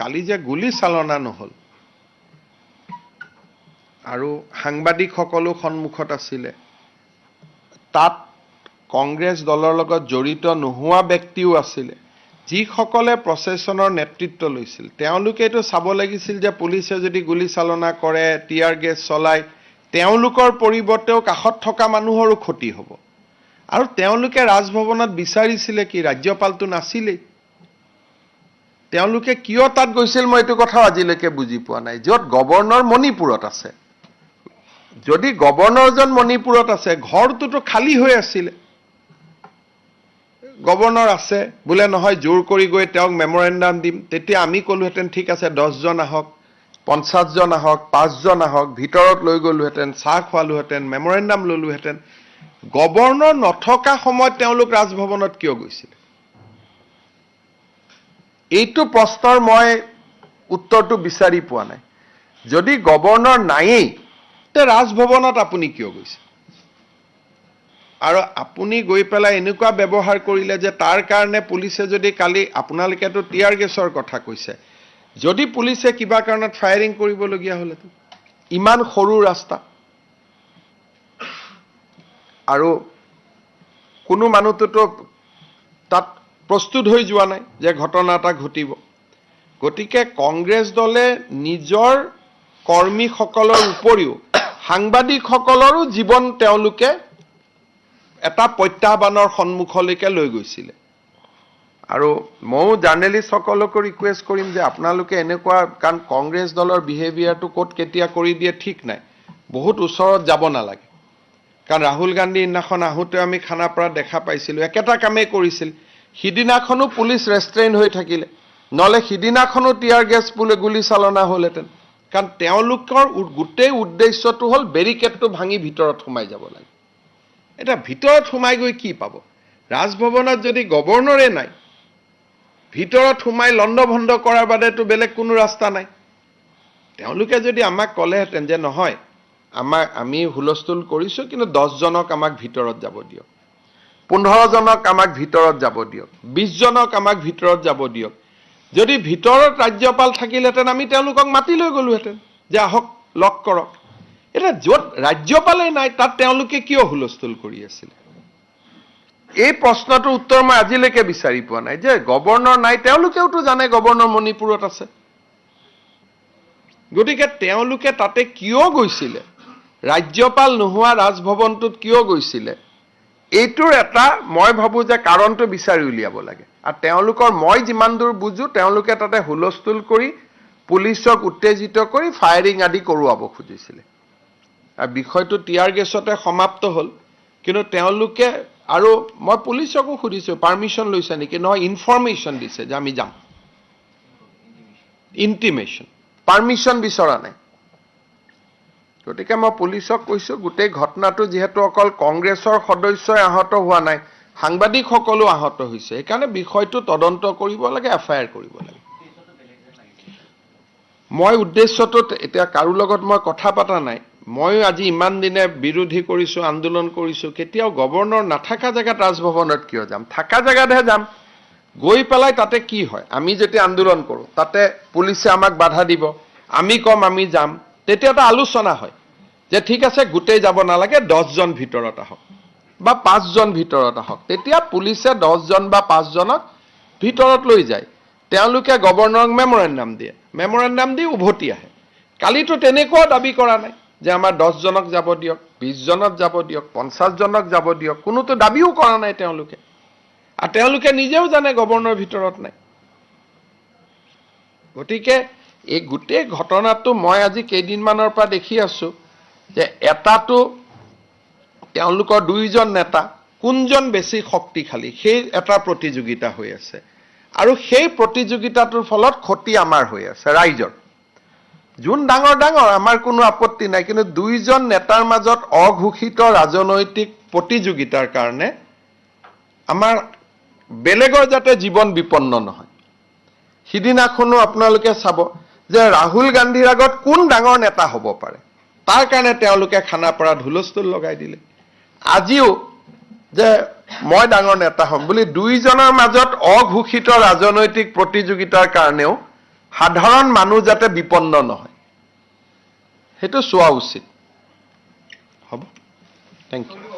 কালি যে গুলী চালনা নহল আৰু সাংবাদিকসকলো সন্মুখত আছিলে, তাত কংগ্ৰেছ দলৰ লগত জড়িত নোহোৱা ব্যক্তিও আছিলে, যিসকলে প্ৰচেছনৰ নেতৃত্ব লৈছিল। তেওঁলোকে এইটো চাব লাগিছিল যে পুলিচে যদি গুলী চালনা কৰে, টিয়াৰ গেছ চলায়, তেওঁলোকৰ পৰিৱৰ্তেও কাষত থকা মানুহৰো ক্ষতি হ'ব। আৰু তেওঁলোকে ৰাজভৱনত বিচাৰিছিলে কি? ৰাজ্যপালটো নাছিলেই। তেওঁলোকে কিয় তাত গৈছিল মই এইটো কথাও আজিলৈকে বুজি পোৱা নাই। য'ত গভৰ্ণৰ মণিপুৰত আছে, যদি গভৰ্ণৰজন মণিপুৰত আছে, ঘৰটোতো খালী হৈ আছিলে। গভৰ্ণৰ আছে বোলে নহয়, জোৰ কৰি গৈ তেওঁক মেমৰেণ্ডাম দিম, তেতিয়া আমি ক'লোহেঁতেন ঠিক আছে 10 জন আহক, 50 জন আহক, 5 জন আহক, ভিতৰত লৈ গ'লোহেঁতেন, চাহ খোৱালোহেঁতেন, মেমৰেণ্ডাম ল'লোহেঁতেন। গভৰ্ণৰ নথকা সময়ত তেওঁলোক ৰাজভৱনত কিয় গৈছিলে? এইটো প্ৰশ্নৰ মই উত্তৰটো বিচাৰি পোৱা নাই। যদি গভৰ্ণৰ নায়েই, তে ৰাজভৱনত আপুনি কিয় গৈছে? আৰু আপুনি গৈ পেলাই এনেকুৱা ব্যৱহাৰ কৰিলে যে তাৰ কাৰণে পুলিচে যদি কালি, আপোনালোকেতো টিয়াৰ গেছৰ কথা কৈছে, যদি পুলিচে কিবা কাৰণত ফায়াৰিং কৰিবলগীয়া হ'লেতো, ইমান সৰু ৰাস্তা, আৰু কোনো মানুহটোতো তাত প্ৰস্তুত হৈ যোৱা নাই যে ঘটনা এটা ঘটিব। গতিকে কংগ্ৰেছ দলে নিজৰ কৰ্মীসকলৰ উপৰিও সাংবাদিকসকলৰো জীৱন তেওঁলোকে এটা প্ৰত্যাহ্বানৰ সন্মুখলৈকে লৈ গৈছিলে। আৰু ময়ো জাৰ্নেলিষ্টসকলকো ৰিকুৱেষ্ট কৰিম যে আপোনালোকে এনেকুৱা, কাৰণ কংগ্ৰেছ দলৰ বিহেভিয়াৰটো ক'ত কেতিয়া কৰি দিয়ে ঠিক নাই, বহুত ওচৰত যাব নালাগে। কাৰণ ৰাহুল গান্ধী দিনাখন আহোঁতে আমি খানাপাৰাত দেখা পাইছিলোঁ, একেটা কামেই কৰিছিল। সিদিনাখনো পুলিচ ৰেষ্ট্ৰেইন হৈ থাকিলে, নহ'লে সিদিনাখনো টিয়াৰ গেছ গুলী চালনা হ'লহেঁতেন। কাৰণ তেওঁলোকৰ গোটেই উদ্দেশ্যটো হ'ল বেৰিকেডটো ভাঙি ভিতৰত সোমাই যাব লাগে। এতিয়া ভিতৰত সোমাই গৈ কি পাব? ৰাজভৱনত যদি গভৰ্ণৰে নাই, ভিতৰত সোমাই লণ্ডভণ্ড কৰাৰ বাদেতো বেলেগ কোনো ৰাস্তা নাই। তেওঁলোকে যদি আমাক ক'লেহেঁতেন যে নহয়, আমি হুলস্থুল কৰিছোঁ, কিন্তু 10 জনক আমাক ভিতৰত যাব দিয়ক, 15 জনক আমাক ভিতৰত যাব দিয়ক, 20 জনক আমাক ভিতৰত যাব দিয়ক। যদি ভিতৰত ৰাজ্যপাল থাকিলহেঁতেন, আমি তেওঁলোকক মাতি লৈ গ'লোহেঁতেন যে আহক, লগ কৰক। এতিয়া য'ত ৰাজ্যপালেই নাই, তাত তেওঁলোকে কিয় হুলস্থুল কৰি আছিলে? এই প্ৰশ্নটোৰ উত্তৰ মই আজিলৈকে বিচাৰি পোৱা নাই। যে গভৰ্ণৰ নাই, তেওঁলোকেওতো জানে গভৰ্ণৰ মণিপুৰত আছে। গতিকে তেওঁলোকে তাতে কিয় গৈছিলে? ৰাজ্যপাল নোহোৱা ৰাজভৱনটোত কিয় গৈছিলে? এইটোৰ এটা মই ভাবোঁ যে কাৰণটো বিচাৰি উলিয়াব লাগে। আৰু তেওঁলোকৰ, মই যিমান দূৰ বুজো, তেওঁলোকে তাতে হুলস্থুল কৰি পুলিচক উত্তেজিত কৰি ফায়াৰিং আদি কৰোৱাব খুজিছিলে। আৰু বিষয়টো টিয়াৰ গেছতে সমাপ্ত হ'ল। কিন্তু তেওঁলোকে, আৰু মই পুলিচকো সুধিছোঁ পাৰ্মিশ্যন লৈছে নেকি? নহয়, ইনফৰমেশ্যন দিছে যে আমি যাম, ইণ্টিমেশ্যন, পাৰ্মিশ্যন বিচৰা নাই। গতিকে মই পুলিচক কৈছোঁ, গোটেই ঘটনাটো যিহেতু অকল কংগ্ৰেছৰ সদস্যই আহত হোৱা নাই, সাংবাদিকসকলো আহত হৈছে, সেইকাৰণে বিষয়টো তদন্ত কৰিব লাগে, এফআইআৰ কৰিব লাগে। মই উদ্দেশ্যটোত এতিয়া কাৰো লগত মই কথা পতা নাই। মই আজি ইমান দিনে বিৰোধী কৰিছোঁ, আন্দোলন কৰিছোঁ, কেতিয়াও গভৰ্ণৰ নাথাকা জেগাত ৰাজভৱনত কিয় যাম? থাকা জেগাতহে যাম। গৈ পেলাই তাতে কি হয়? আমি যেতিয়া আন্দোলন কৰোঁ, তাতে পুলিচে আমাক বাধা দিব, আমি কম আমি যাম, তেতিয়া এটা আলোচনা হয় যে ঠিক আছে, গোটেই যাব নালাগে, 10 জন ভিতৰত আহক বা 5 জন ভিতৰত আহক। তেতিয়া পুলিচে 10 জন বা 5 জনক ভিতৰত লৈ যায়। তেওঁলোকে গভৰ্ণৰক মেমৰেণ্ডাম দিয়ে, মেমৰেণ্ডাম দি উভতি আহে। কালিতো তেনেকুৱাও দাবী কৰা নাই যে আমাৰ 10 জনক যাব দিয়ক, 20 জনক যাব দিয়ক, 50 জনক যাব দিয়ক, কোনোতো দাবীও কৰা নাই তেওঁলোকে। আৰু তেওঁলোকে নিজেও জানে গভৰ্ণৰ ভিতৰত নাই। গতিকে এই গোটেই ঘটনাটো মই আজি কেইদিনমানৰ পৰা দেখি আছোঁ যে এটাতো তেওঁলোকৰ 2 জন নেতা, কোনজন বেছি শক্তিশালী, সেই এটা প্ৰতিযোগিতা হৈ আছে। আৰু সেই প্ৰতিযোগিতাটোৰ ফলত ক্ষতি আমাৰ হৈ আছে, ৰাইজৰ। যোন ডাঙৰ ডাঙৰ আমাৰ কোনো আপত্তি নাই, কিন্তু 2 জন নেতাৰ মাজত অঘোষিত ৰাজনৈতিক প্ৰতিযোগিতাৰ কাৰণে আমাৰ বেলেগৰ যাতে জীৱন বিপন্ন নহয়। সিদিনাখনো আপোনালোকে চাব যে ৰাহুল গান্ধীৰ আগত কোন ডাঙৰ নেতা হ'ব পাৰে, তাৰ কাৰণে তেওঁলোকে খানাপাৰাত হুলস্থুল লগাই দিলে। আজিও যে মই ডাঙৰ নেতা হ'ম বুলি 2 জনৰ মাজত অঘোষিত ৰাজনৈতিক প্ৰতিযোগিতাৰ কাৰণেও সাধাৰণ মানুহ যাতে বিপন্ন নহয় সেইটো চোৱা উচিত হ'ব। Thank U.